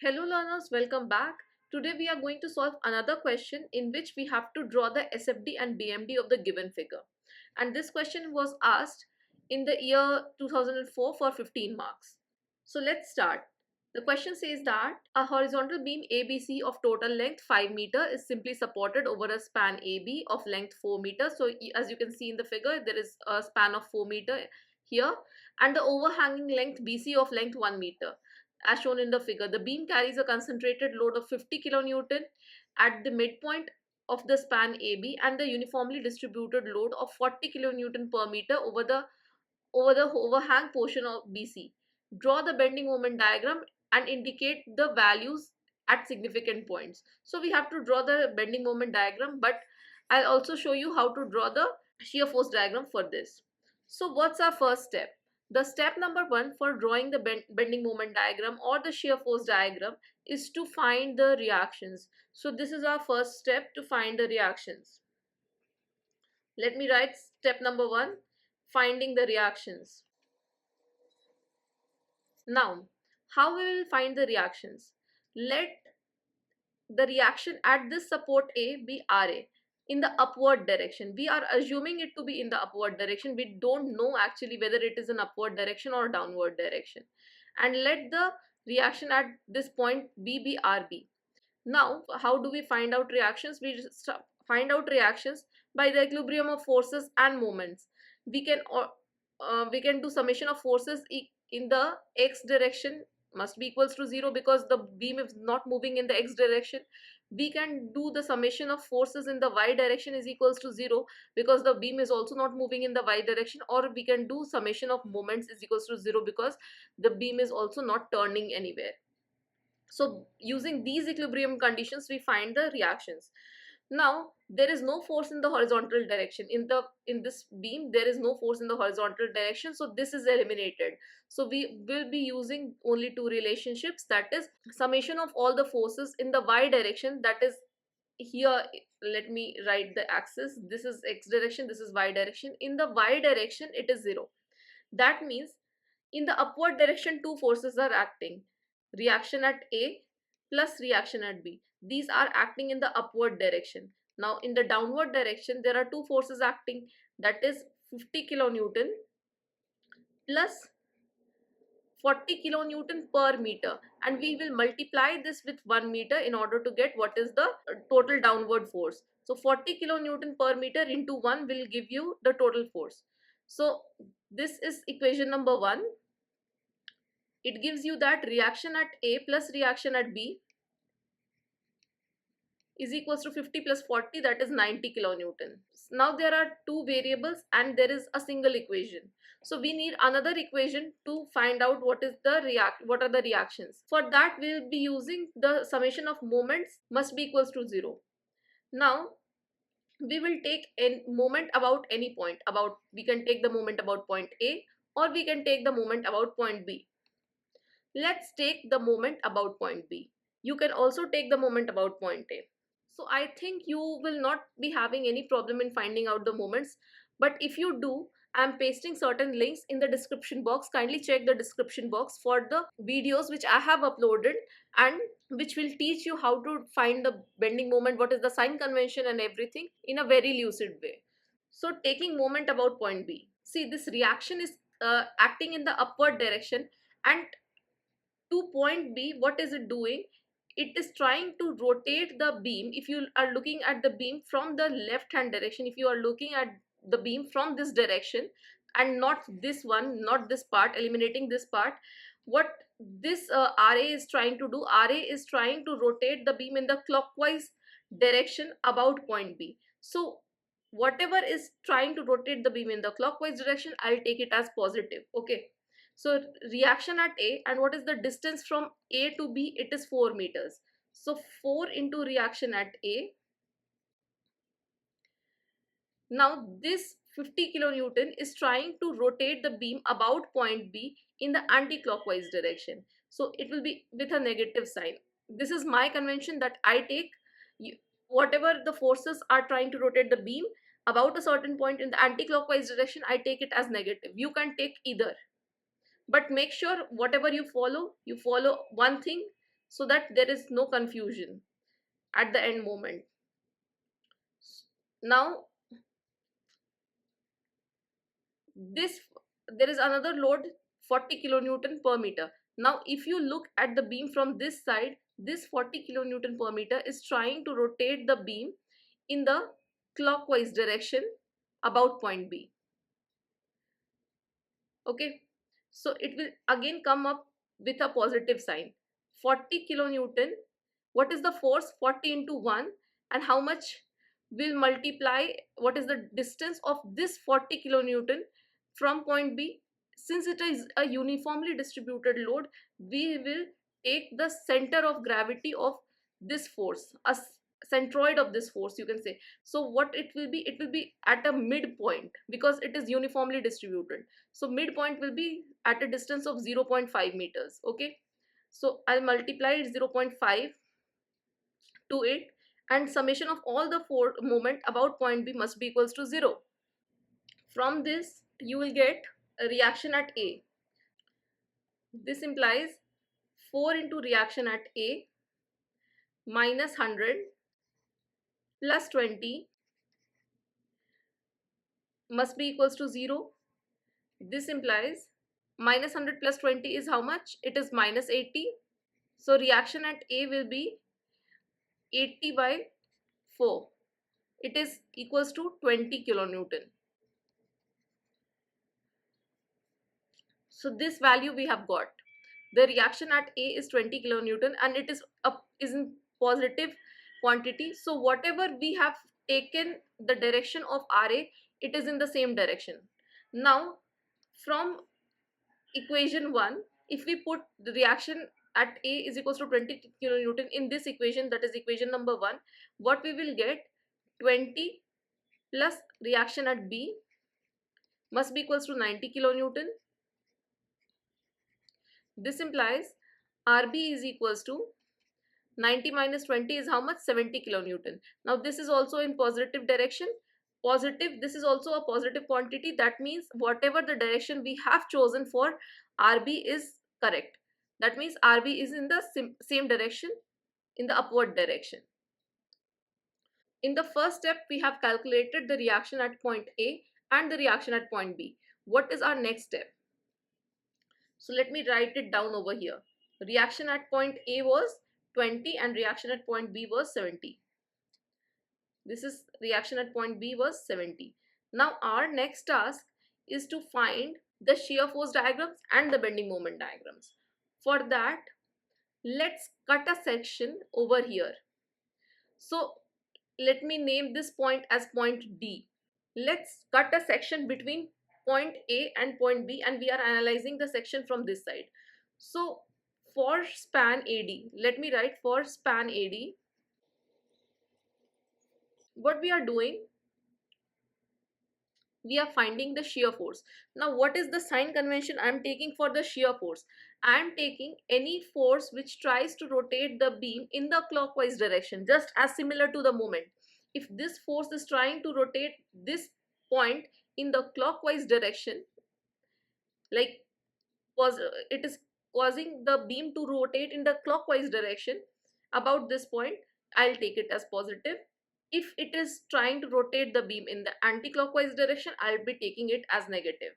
Hello learners, welcome back. Today we are going to solve another question in which we have to draw the SFD and BMD of the given figure. And this question was asked in the year 2004 for 15 marks. So let's start. The question says that a horizontal beam ABC of total length 5 meter is simply supported over a span AB of length 4 meter. So as you can see in the figure, there is a span of 4 meter here and the overhanging length BC of length 1 meter. As shown in the figure, the beam carries a concentrated load of 50 kilonewton at the midpoint of the span AB and the uniformly distributed load of 40 kilonewton per meter over the overhang portion of BC. Draw the bending moment diagram and indicate the values at significant points. So we have to draw the bending moment diagram, but I'll also show you how to draw the shear force diagram for this. So what's our first step? The step number 1 for drawing the bending moment diagram or the shear force diagram is to find the reactions. So this is our first step, to find the reactions. Let me write step number 1, finding the reactions. Now, how we will find the reactions? Let the reaction at this support A be RA in the upward direction. We are assuming it to be in the upward direction. We don't know actually whether it is an upward direction or downward direction. And let the reaction at this point B be RB. Now, how do we find out reactions? We just find out reactions by the equilibrium of forces and moments. We can do summation of forces in the x direction must be equals to 0 because the beam is not moving in the x direction. We can do the summation of forces in the y direction is equals to 0 because the beam is also not moving in the y direction, or we can do summation of moments is equals to 0 because the beam is also not turning anywhere. So using these equilibrium conditions, we find the reactions. Now there is no force in the horizontal direction. In this beam there is no force in the horizontal direction, so this is eliminated. So we will be using only two relationships, that is summation of all the forces in the y direction, that is here. Let me write the axis. This is x direction, this is y direction. In the y direction it is 0. That means in the upward direction two forces are acting, reaction at A plus reaction at B. These are acting in the upward direction. Now in the downward direction there are two forces acting, that is 50 kilonewton plus 40 kilonewton per meter, and we will multiply this with 1 meter in order to get what is the total downward force. So 40 kilonewton per meter into 1 will give you the total force. So this is equation number 1. It gives you that reaction at A plus reaction at B is equals to 50 plus 40, that is 90 kilonewton. Now there are two variables and there is a single equation. So we need another equation to find out what are the reactions. For that we will be using the summation of moments must be equals to 0. Now we will take a moment about any point. We can take the moment about point A or we can take the moment about point B. Let's take the moment about point B. You can also take the moment about point A. So I think you will not be having any problem in finding out the moments. But if you do, I am pasting certain links in the description box. Kindly check the description box for the videos which I have uploaded and which will teach you how to find the bending moment, what is the sign convention and everything in a very lucid way. So taking moment about point B. See, this reaction is acting in the upward direction, and to point B, what is it doing? It is trying to rotate the beam. If you are looking at the beam from the left hand direction, if you are looking at the beam from this direction and not this one, not this part, eliminating this part, what this RA is trying to do, RA is trying to rotate the beam in the clockwise direction about point B. So whatever is trying to rotate the beam in the clockwise direction, I'll take it as positive. Okay. So reaction at A, and what is the distance from A to B? It is 4 meters. So 4 into reaction at A. Now this 50 kilonewton is trying to rotate the beam about point B in the anti-clockwise direction. So it will be with a negative sign. This is my convention that I take. Whatever the forces are trying to rotate the beam about a certain point in the anti-clockwise direction, I take it as negative. You can take either. But make sure whatever you follow one thing so that there is no confusion at the end moment. Now this, there is another load 40 kilonewton per meter. Now if you look at the beam from this side, this 40 kilonewton per meter is trying to rotate the beam in the clockwise direction about point B. Okay, so it will again come up with a positive sign. 40 kilonewton, what is the force? 40 into 1, and how much will multiply, what is the distance of this 40 kilonewton from point B? Since it is a uniformly distributed load, we will take the center of gravity of this force, a centroid of this force, you can say. So what it will be, it will be at a midpoint because it is uniformly distributed. So midpoint will be at a distance of 0.5 meters. Okay, so I'll multiply it 0.5 to it, and summation of all the four moment about point B must be equals to 0. From this you will get a reaction at A. This implies 4 into reaction at A minus 100 plus 20 must be equals to 0. This implies minus 100 plus 20 is how much? It is minus 80. So reaction at A will be 80 by 4. It is equals to 20 kilonewton. So this value we have got. The reaction at A is 20 kilonewton and it is in positive quantity. So whatever we have taken the direction of RA, it is in the same direction. Now from equation 1, if we put the reaction at A is equals to 20 kilonewton in this equation, that is equation number 1, what we will get, 20 plus reaction at B must be equals to 90 kilonewton. This implies RB is equals to 90 minus 20 is how much? 70 kilonewton. Now this is also in positive direction. Positive, this is also a positive quantity. That means whatever the direction we have chosen for RB is correct. That means RB is in the same direction, in the upward direction. In the first step, we have calculated the reaction at point A and the reaction at point B. What is our next step? So let me write it down over here. Reaction at point A was 20 and reaction at point B was 70. This is reaction at point B was 70. Now our next task is to find the shear force diagrams and the bending moment diagrams. For that, let's cut a section over here. So let me name this point as point D. Let's cut a section between point A and point B, and we are analyzing the section from this side. So for span AD, let me write for span AD, what we are doing, we are finding the shear force. Now what is the sign convention I am taking for the shear force? I am taking any force which tries to rotate the beam in the clockwise direction, just as similar to the moment. If this force is trying to rotate this point in the clockwise direction, like it is causing the beam to rotate in the clockwise direction about this point, I'll take it as positive. If it is trying to rotate the beam in the anti-clockwise direction, I'll be taking it as negative.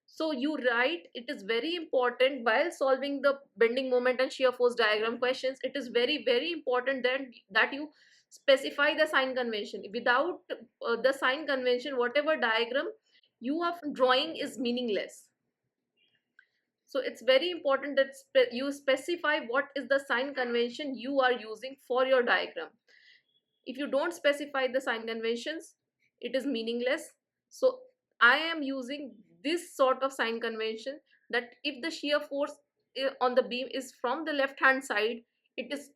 So you write, it is very important while solving the bending moment and shear force diagram questions, it is very, very important then that you specify the sign convention. Without the sign convention, whatever diagram you are drawing is meaningless. So it's very important that you specify what is the sign convention you are using for your diagram. If you don't specify the sign conventions, it is meaningless. So I am using this sort of sign convention, that if the shear force on the beam is from the left hand side, it is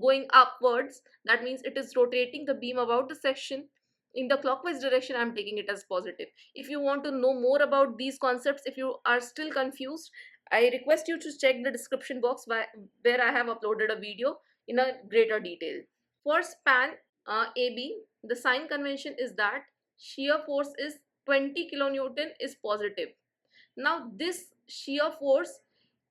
going upwards, that means it is rotating the beam about the section in the clockwise direction, I am taking it as positive. If you want to know more about these concepts, if you are still confused, I request you to check the description box where I have uploaded a video in a greater detail. For span AB, the sign convention is that shear force is 20 kilonewton is positive. Now this shear force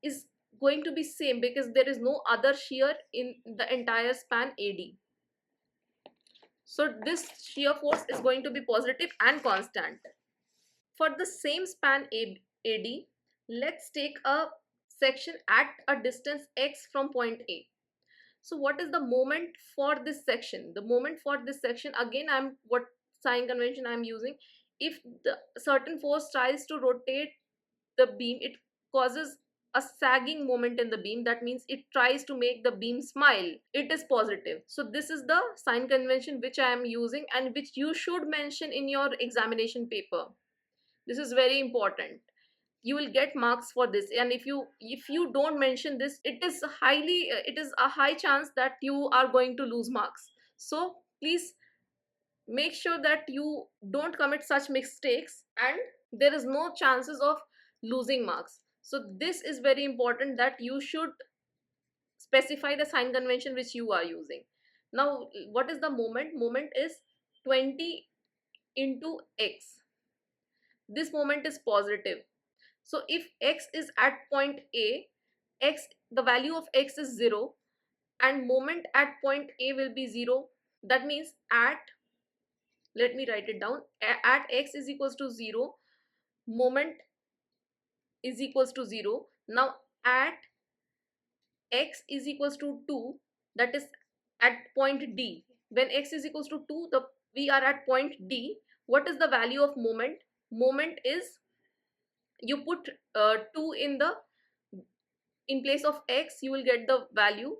is going to be same because there is no other shear in the entire span AD. So this shear force is going to be positive and constant. For the same span AD, let's take a section at a distance x from point A. So what is the moment for this section? The moment for this section, again, what sign convention I'm using. If the certain force tries to rotate the beam, it causes a sagging moment in the beam. That means it tries to make the beam smile. It is positive. So this is the sign convention which I am using and which you should mention in your examination paper. This is very important. You will get marks for this, and if you don't mention this, it is a high chance that you are going to lose marks. So please make sure that you don't commit such mistakes, and there is no chances of losing marks. So this is very important, that you should specify the sign convention which you are using. Now what is the moment is 20 into x. This moment is positive. So if x is at point A, the value of x is 0 and moment at point A will be 0. That means let me write it down, at x is equals to 0, moment is equals to 0. Now at x is equals to 2, that is at point D. When x is equals to 2, we are at point D. What is the value of moment? Moment is, you put 2 in place of x, you will get the value.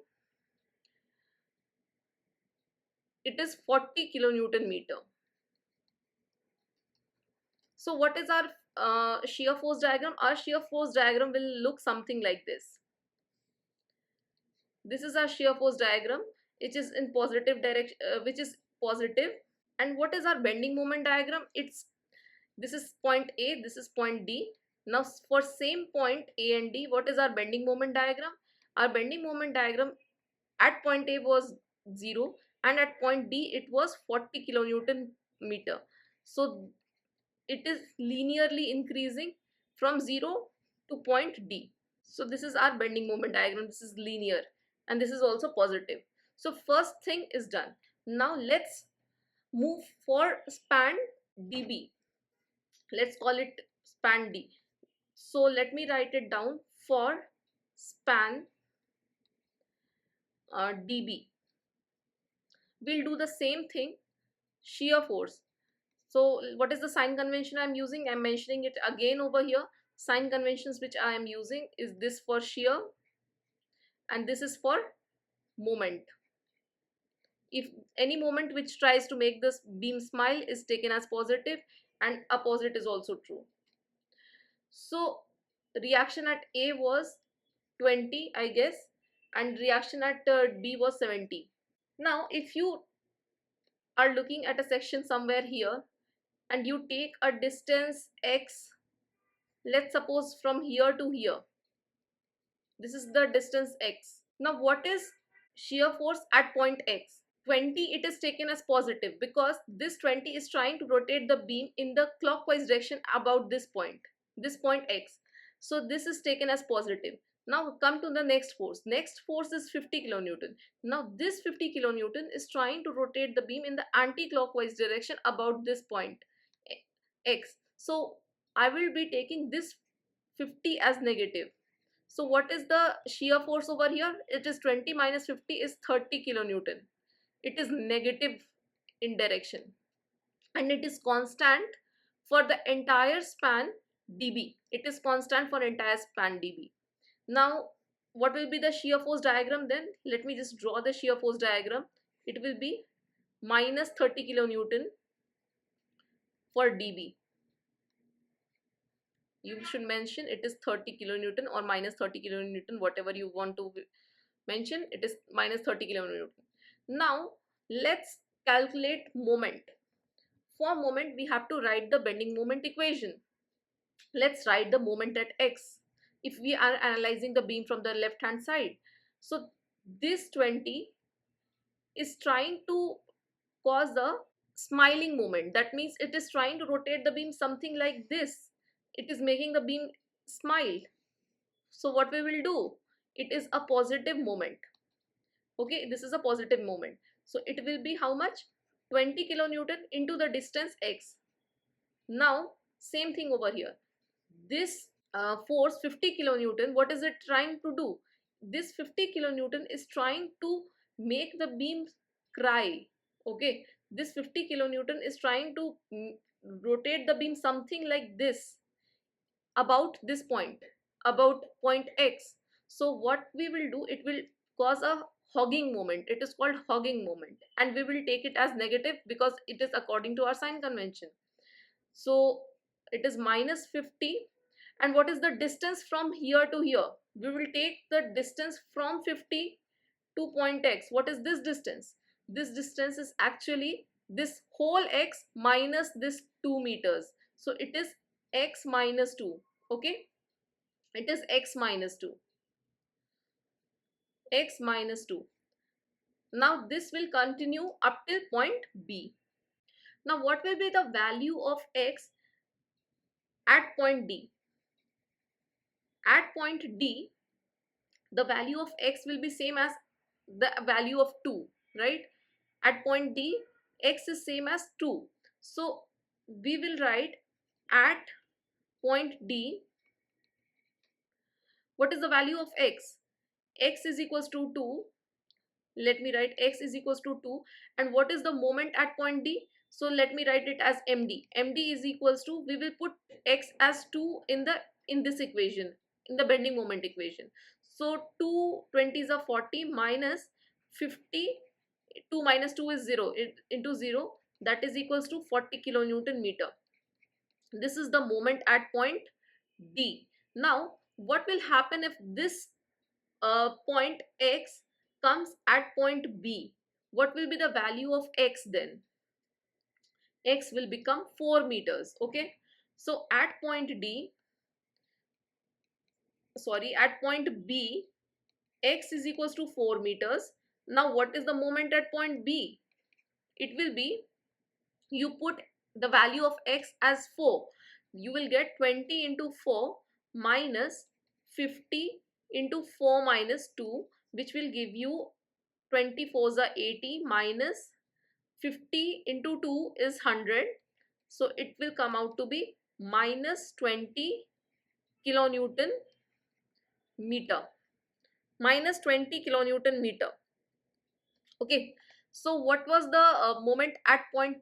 It is 40 kilonewton meter. So what is our shear force diagram? Our shear force diagram will look something like this. This is our shear force diagram, which is in positive direction, which is positive. And what is our bending moment diagram? This is point A, this is point D. Now for same point A and D, what is our bending moment diagram? Our bending moment diagram at point A was 0 and at point D it was 40 kilonewton meter. So it is linearly increasing from 0 to point D. So this is our bending moment diagram. This is linear and this is also positive. So first thing is done. Now let's move for span DB. Let's call it span D. So let me write it down. For span DB, we'll do the same thing, shear force. So what is the sign convention I'm using? I'm mentioning it again over here. Sign conventions which I am using is this for shear and this is for moment. If any moment which tries to make this beam smile is taken as positive, and opposite is also true. So reaction at A was 20, I guess, and reaction at B was 70. Now if you are looking at a section somewhere here and you take a distance x, let's suppose from here to here, this is the distance x. Now what is shear force at point x? 20, it is taken as positive because this 20 is trying to rotate the beam in the clockwise direction about this point x. So this is taken as positive. Now come to the next force. Next force is 50 kilonewton. Now this 50 kilonewton is trying to rotate the beam in the anti-clockwise direction about this point x. So I will be taking this 50 as negative. So what is the shear force over here? It is 20 minus 50 is 30 kilonewton. It is negative in direction and it is constant for the entire span dB. It is constant for entire span dB. Now what will be the shear force diagram then? Let me just draw the shear force diagram. It will be minus 30 kilonewton for dB. You should mention it is 30 kilonewton or minus 30 kilonewton, whatever you want to mention. It is minus 30 kilonewton. Now let's calculate moment. For moment we have to write the bending moment equation. Let's write the moment at x if we are analyzing the beam from the left hand side. So this 20 is trying to cause a smiling moment. That means it is trying to rotate the beam something like this. It is making the beam smile. So what we will do? it is a positive moment. Okay, this is a positive moment. So it will be how much? 20 kilonewton into the distance x. Now same thing over here. This force 50 kilonewton, what is it trying to do? This 50 kilonewton is trying to make the beam cry. Okay, this 50 kilonewton is trying to rotate the beam something like this, about this point, about point x. So what we will do, it will cause a hogging moment. It is called hogging moment, and we will take it as negative because it is according to our sign convention. So it is minus 50. And what is the distance from here to here? We will take the distance from 50 to point x. What is this distance? This distance is actually this whole x minus this 2 meters. So it is x minus 2. Okay, it is x minus 2. X minus 2. Now this will continue up till point B. Now what will be the value of x at point D? At point D, the value of x will be same as the value of 2, right? At point D, x is same as 2. So we will write at point D, what is the value of x? X is equals to 2. Let me write x is equals to 2. And what is the moment at point D? So let me write it as md. Md is equals to, we will put x as 2 in this equation, in the bending moment equation. So 2 20s are 40 minus 50. 2 minus 2 is 0, into 0, that is equals to 40 kilonewton meter. This is the moment at point D. Now what will happen if this point x comes at point B? What will be the value of x then? X will become 4 meters. Okay, so at point D, sorry, at point B, x is equals to 4 meters. Now what is the moment at point B? It will be, you put the value of x as 4, you will get 20 into 4 minus 50 into 4 minus 2, which will give you 24s are 80 minus 50 into 2 is 100. So it will come out to be minus 20 kilonewton meter. Minus 20 kilonewton meter. Okay. So what was the moment at point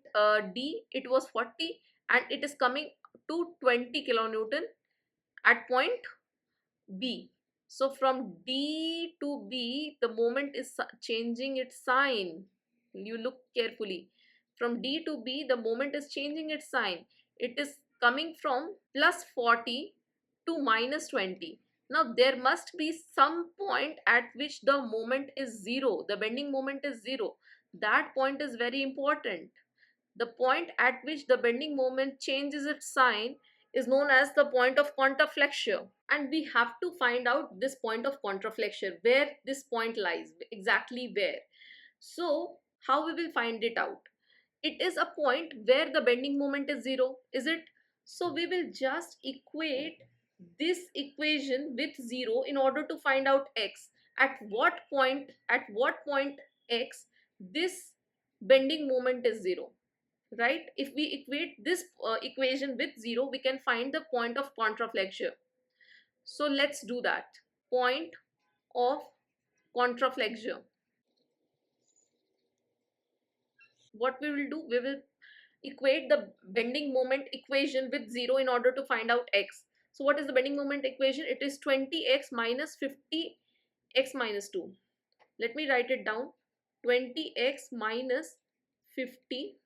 D? It was 40, and it is coming to 20 kilonewton at point B. So from D to B, the moment is changing its sign. You look carefully. From D to B, the moment is changing its sign. It is coming from plus 40 to minus 20. Now there must be some point at which the moment is 0. The bending moment is 0. That point is very important. The point at which the bending moment changes its sign is known as the point of contraflexure, and we have to find out this point of contraflexure, where this point lies, exactly where. So how we will find it out? It is a point where the bending moment is 0, is it? So we will just equate this equation with 0 in order to find out x. At what point x this bending moment is 0, right? If we equate this equation with 0, we can find the point of contraflexure. So let's do that. Point of contraflexure. What we will do, we will equate the bending moment equation with 0 in order to find out x. So what is the bending moment equation? It is 20x minus 50x minus 2. Let me write it down. 20x minus 50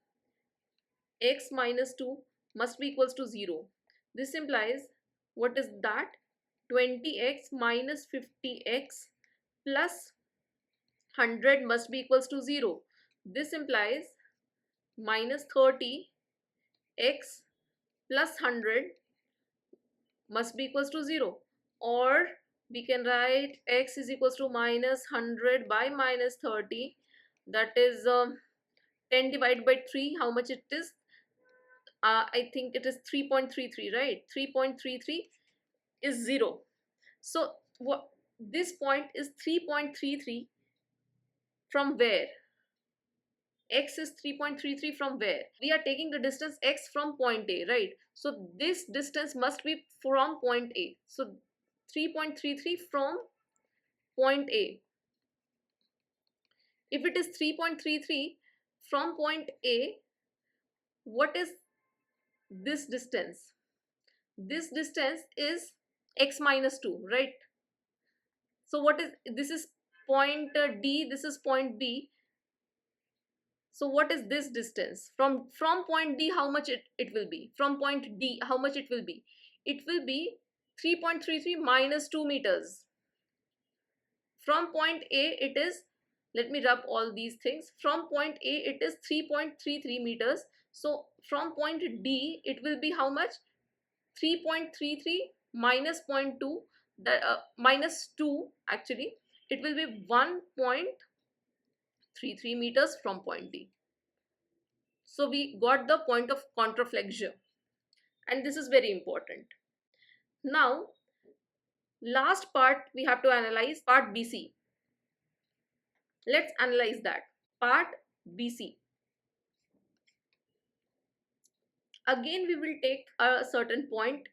x minus 2 must be equals to 0. This implies, what is that? 20x minus 50x plus 100 must be equals to 0. This implies minus 30x plus 100 must be equals to 0. Or we can write x is equals to minus 100 by minus 30. That is 10 divided by 3. How much it is? I think it is 3.33, right? 3.33 is 0. So what this point is 3.33 from where? X is 3.33 from where? We are taking the distance x from point A, right? So this distance must be from point A. So 3.33 from point A. If it is 3.33 from point A, what is this distance? This distance is x minus 2, right? So what is this? Is point D, this is point B. So what is this distance from point D? How much it will be? From point D, how much it will be? It will be 3.33 minus 2 meters. From point A it is, let me rub all these things, from point A it is 3.33 meters. So from point D it will be how much? 3.33 minus 0.2, that minus 2 actually, it will be 1.33 meters from point D. So we got the point of contraflexion, and this is very important. Now last part we have to analyze, part BC. Let's analyze that. Part BC. Again we will take a certain point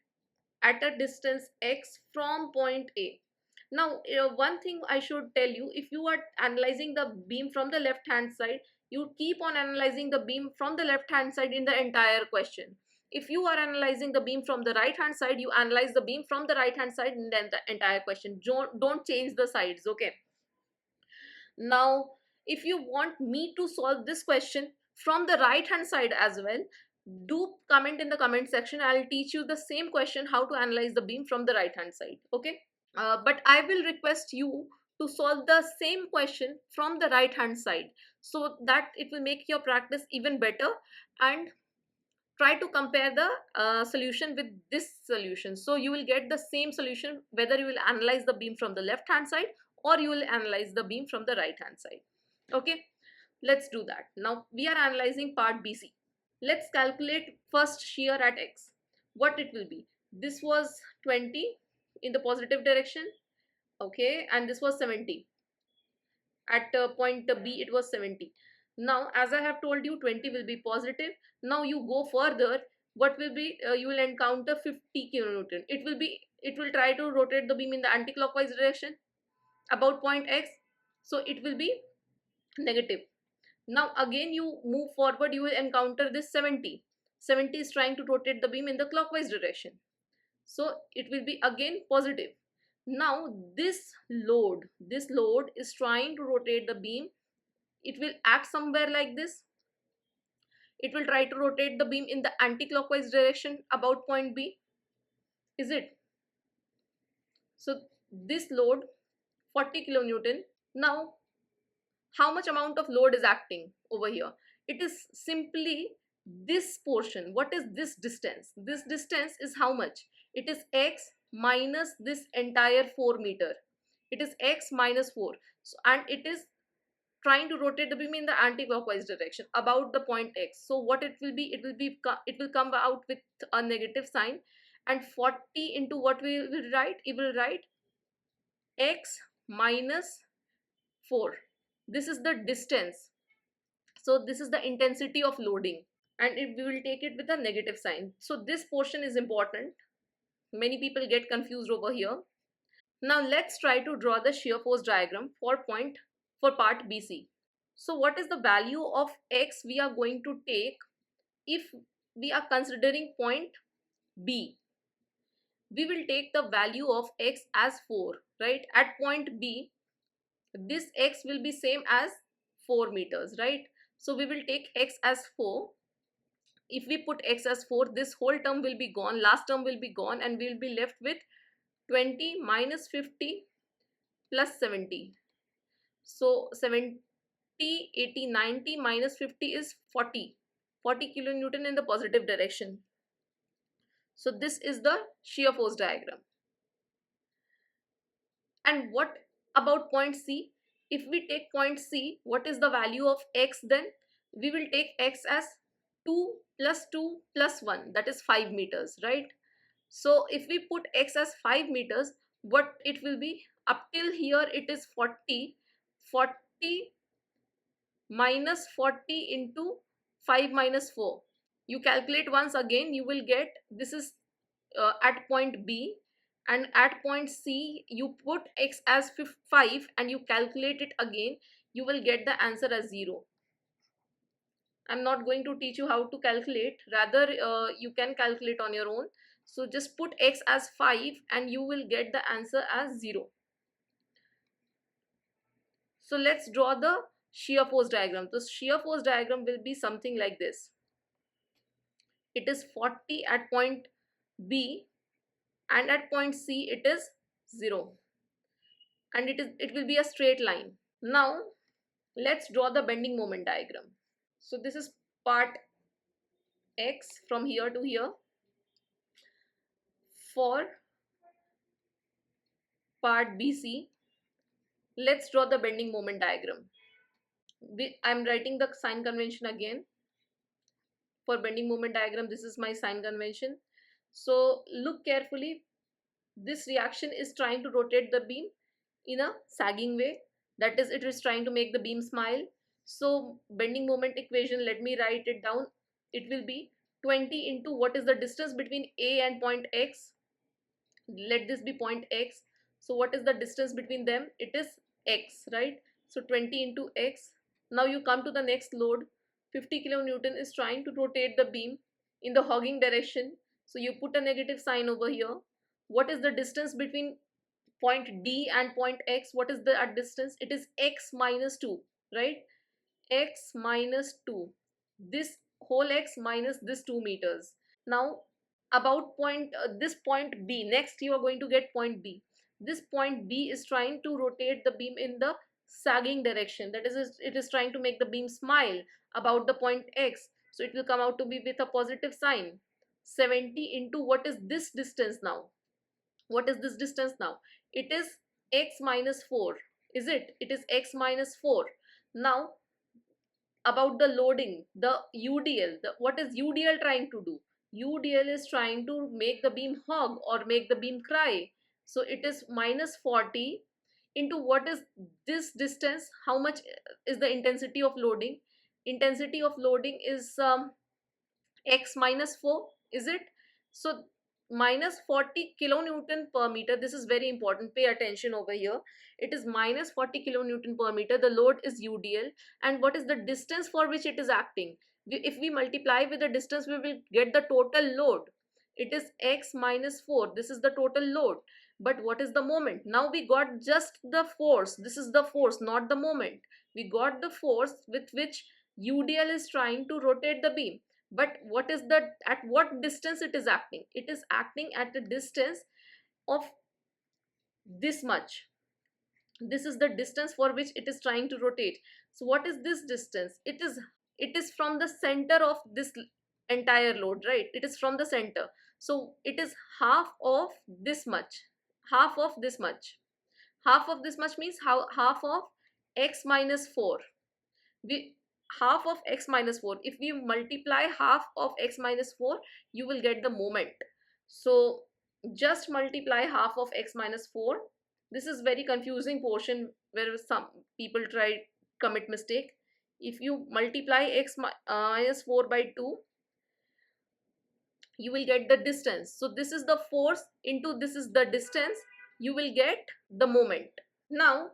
at a distance x from point A. Now one thing I should tell you, if you are analyzing the beam from the left hand side, you keep on analyzing the beam from the left hand side in the entire question. If you are analyzing the beam from the right hand side, you analyze the beam from the right hand side in the entire question. Don't change the sides, okay? Now if you want me to solve this question from the right hand side as well, do comment in the comment section. I'll teach you the same question, how to analyze the beam from the right hand side, okay? But I will request you to solve the same question from the right hand side, so that it will make your practice even better, and try to compare the solution with this solution. So you will get the same solution whether you will analyze the beam from the left hand side or you will analyze the beam from the right hand side. Okay, let's do that. Now we are analyzing part BC. Let's calculate first shear at X. What it will be? This was 20 in the positive direction, okay, and this was 70. At point B it was 70. Now as I have told you, 20 will be positive. Now you go further, what will be, you will encounter 50 kilonewton. It will try to rotate the beam in the anti-clockwise direction about point X, so it will be negative. Now again you move forward, you will encounter this 70. 70 is trying to rotate the beam in the clockwise direction, so it will be again positive. Now this load is trying to rotate the beam. It will act somewhere like this. It will try to rotate the beam in the anti-clockwise direction about point B. Is it? So this load 40 kilonewton. Now how much amount of load is acting over here? It is simply this portion. What is this distance? This distance is how much? It is x minus this entire 4 meter. It is x minus 4. So, and it is trying to rotate the beam in the anti-clockwise direction about the point X. So what it will be? It will come out with a negative sign, and 40 into what we will write? It will write x minus 4. This is the distance. So this is the intensity of loading, and we will take it with a negative sign. So this portion is important. Many people get confused over here. Now let's try to draw the shear force diagram for part BC. So what is the value of X we are going to take if we are considering point B? We will take the value of X as 4, right? At point B, this X will be same as 4 meters, right? So we will take X as 4. If we put X as 4, this whole term will be gone, last term will be gone, and we will be left with 20 minus 50 plus 70. So 70, 80, 90 minus 50 is 40. 40 kilonewton in the positive direction. So this is the shear force diagram. And what about point C? If we take point C, what is the value of X then? We will take X as 2 plus 2 plus 1, that is 5 meters, right? So if we put X as 5 meters, what it will be? Up till here it is 40. 40 minus 40 into 5 minus 4. You calculate once again, you will get this is at point B, and at point C you put x as 5 and you calculate it again, you will get the answer as 0. I'm not going to teach you how to calculate, rather you can calculate on your own. So just put x as 5 and you will get the answer as 0. So let's draw the shear force diagram. The shear force diagram will be something like this. It is 40 at point B, and at point C it is 0, and it will be a straight line. Now let's draw the bending moment diagram. So this is part X from here to here. For part BC, let's draw the bending moment diagram. I'm writing the sign convention again. For bending moment diagram, this is my sign convention. So look carefully. This reaction is trying to rotate the beam in a sagging way. That is, it is trying to make the beam smile. So bending moment equation, let me write it down. It will be 20 into what is the distance between A and point X. Let this be point X. So what is the distance between them? It is X, right? So 20 into X. Now you come to the next load. 50 kilonewton is trying to rotate the beam in the hogging direction. So you put a negative sign over here. What is the distance between point D and point X? What is the distance? It is X minus 2, right? X minus 2. This whole X minus this 2 meters. Now about this point B, next you are going to get point B. This point B is trying to rotate the beam in the sagging direction. That is, it is trying to make the beam smile about the point X. So it will come out to be with a positive sign. 70 into what is this distance now? What is this distance now? It is x minus 4. Is it? It is x minus 4. Now about the loading, the UDL, what is UDL trying to do? UDL is trying to make the beam hog or make the beam cry. So it is minus 40 into what is this distance? How much is the intensity of loading? Intensity of loading is x minus 4. Is it? So minus 40 kilonewton per meter. This is very important. Pay attention over here. It is minus 40 kilonewton per meter. The load is UDL. And what is the distance for which it is acting? If we multiply with the distance, we will get the total load. It is x minus 4. This is the total load. But what is the moment? Now we got just the force. This is the force, not the moment. We got the force with which UDL is trying to rotate the beam. But what is the, at what distance it is acting? It is acting at a distance of this much. This is the distance for which it is trying to rotate. So what is this distance? It is from the center of this entire load, right? It is from the center. So it is half of this much. Half of this much. Half of this much means half of x minus 4. Half of x minus 4. If we multiply half of x minus 4, you will get the moment. So just multiply half of x minus 4. This is very confusing portion where some people commit mistake. If you multiply x minus 4 by 2, you will get the distance. So this is the force into this is the distance. You will get the moment. Now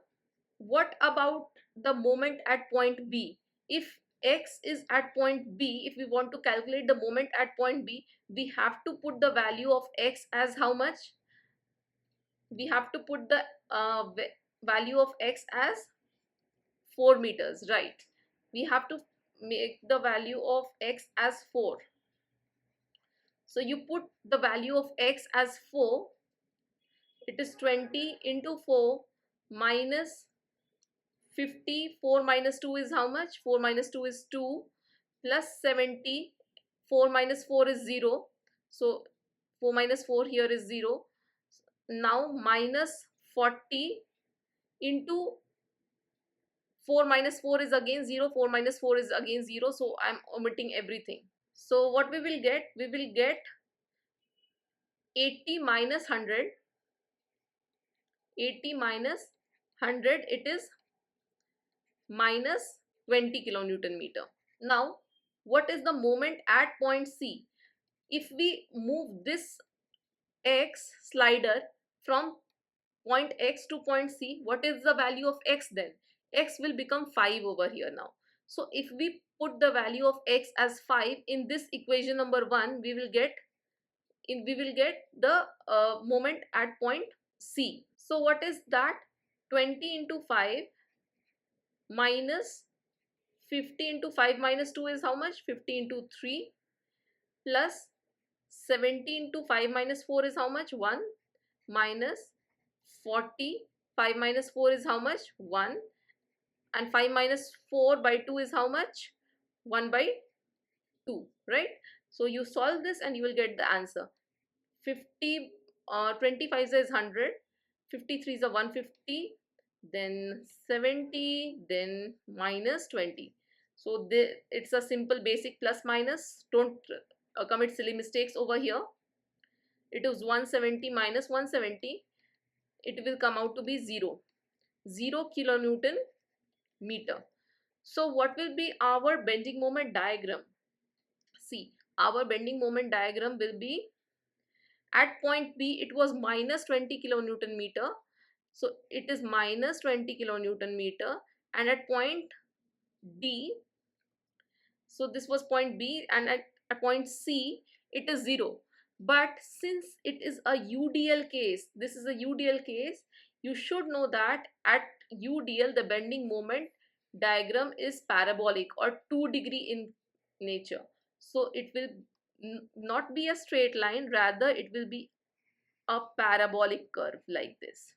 what about the moment at point B? If x is at point B, if we want to calculate the moment at point B, we have to put the value of x as how much? We have to put the value of x as 4 meters, right? We have to make the value of x as 4. So you put the value of x as 4. It is 20 into 4 minus 50. 4 minus 2 is how much? 4 minus 2 is 2 plus 70. 4 minus 4 is 0. So 4 minus 4 here is 0. Now minus 40 into 4 minus 4 is again 0. 4 minus 4 is again 0. So I am omitting everything. So what we will get? We will get 80 minus 100 80 minus 100, it is minus 20 kilonewton meter. Now, what is the moment at point C? If we move this X slider from point X to point C, what is the value of X then? X will become 5 over here now. So if we put the value of X as 5 in this equation number 1, we will get the moment at point C. So what is that? 20 into 5 minus 50 into 5 minus 2 is how much? 50 into 3 plus 70 into 5 minus 4 is how much? 1 minus 40. 5 minus 4 is how much? 1. And 5 minus 4 by 2 is how much? 1 by 2, right? So you solve this and you will get the answer. 50, 25 is 100, 53 is a 150, then 70, then minus 20. So it's a simple basic plus minus. Don't commit silly mistakes over here. It is 170 minus 170. It will come out to be 0 kilonewton meter. So what will be our bending moment diagram? See, our bending moment diagram will be at point B, it was minus 20 kilonewton meter. So it is minus 20 kilonewton meter. And at point D, so this was point B, and at point C, it is 0. But since it is a UDL case, this is a UDL case, you should know that at UDL, the bending moment diagram is parabolic or 2-degree in nature. So it will not be a straight line, rather it will be a parabolic curve like this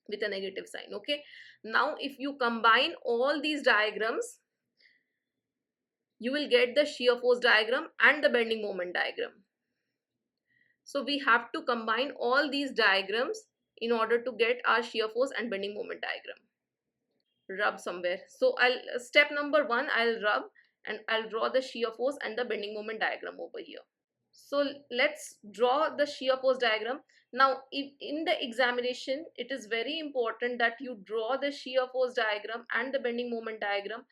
with a negative sign. Okay, now if you combine all these diagrams, you will get the shear force diagram and the bending moment diagram. So we have to combine all these diagrams in order to get our shear force and bending moment diagram. Rub somewhere. So step number 1, I'll rub and I'll draw the shear force and the bending moment diagram over here. So let's draw the shear force diagram. Now, if in the examination, it is very important that you draw the shear force diagram and the bending moment diagram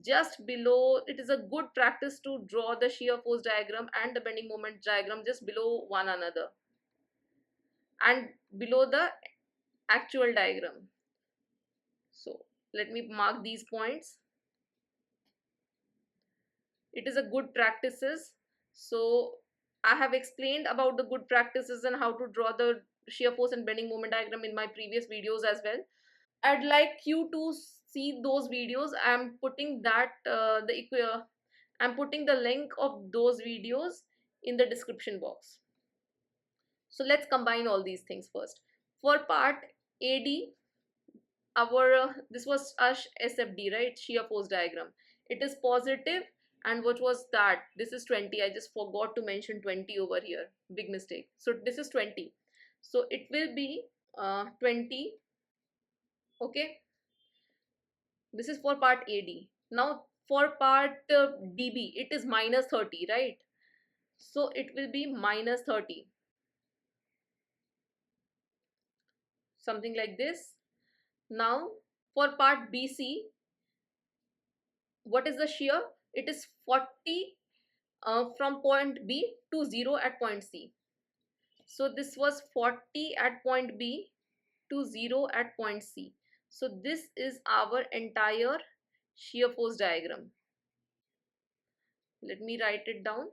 just below. It is a good practice to draw the shear force diagram and the bending moment diagram just below one another and below the actual diagram. So let me mark these points. It is a good practices. So I have explained about the good practices and how to draw the shear force and bending moment diagram in my previous videos as well. I'd like you to see those videos. I'm putting I'm putting the link of those videos in the description box. So let's combine all these things first. For part AD, our this was our SFD, right? Shear force diagram. It is positive, and what was that? This is 20. I just forgot to mention 20 over here. Big mistake. So this is 20. So it will be 20. Okay. This is for part AD. Now for part DB, it is minus 30, right? So it will be minus 30. Something like this. Now for part BC, what is the shear? It is 40 from point B to 0 at point C. So this was 40 at point B to 0 at point C. So this is our entire shear force diagram. Let me write it down.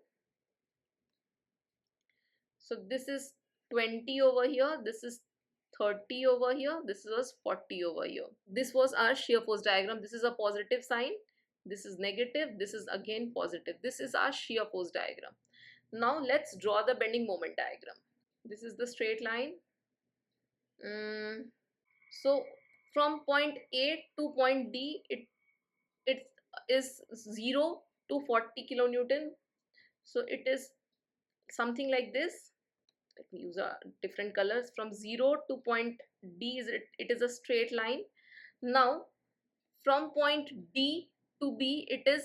So this is 20 over here, this is 30 over here, this was 40 over here. This was our shear force diagram. This is a positive sign, this is negative, this is again positive. This is our shear force diagram. Now let's draw the bending moment diagram. This is the straight line. So from point A to point D, it is 0 to 40 kilonewton. So it is something like this. Let me use different colors. From 0 to point D, it is a straight line. Now from point D to B, it is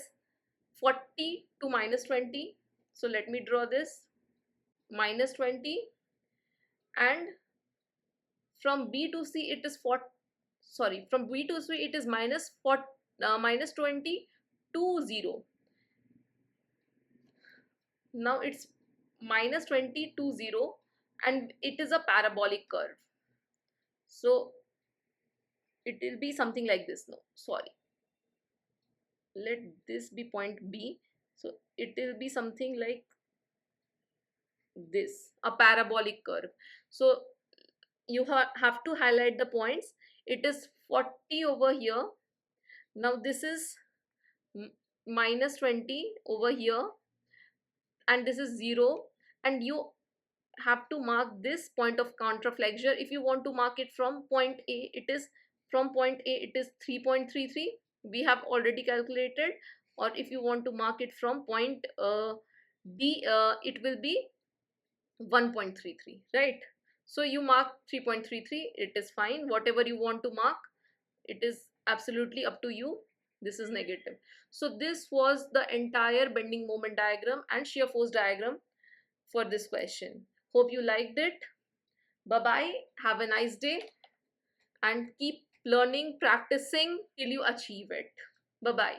40 to minus 20. So let me draw this. Minus 20, and from B to C it is from B to C it is minus 20 to 0. Now it's minus 20 to 0, and it is a parabolic curve. So it will be something like this. No, sorry, let this be point B. So it will be something like this, a parabolic curve. So you have to highlight the points. It is 40 over here. Now this is minus 20 over here, and this is 0, and you have to mark this point of contraflexure. If you want to mark it from point A, it is 3.33, we have already calculated. Or if you want to mark it from point B, it will be 1.33, right? So you mark 3.33, it is fine. Whatever you want to mark, it is absolutely up to you. This is negative. So this was the entire bending moment diagram and shear force diagram for this question. Hope you liked it. Bye bye. Have a nice day and keep learning, practicing till you achieve it. Bye bye.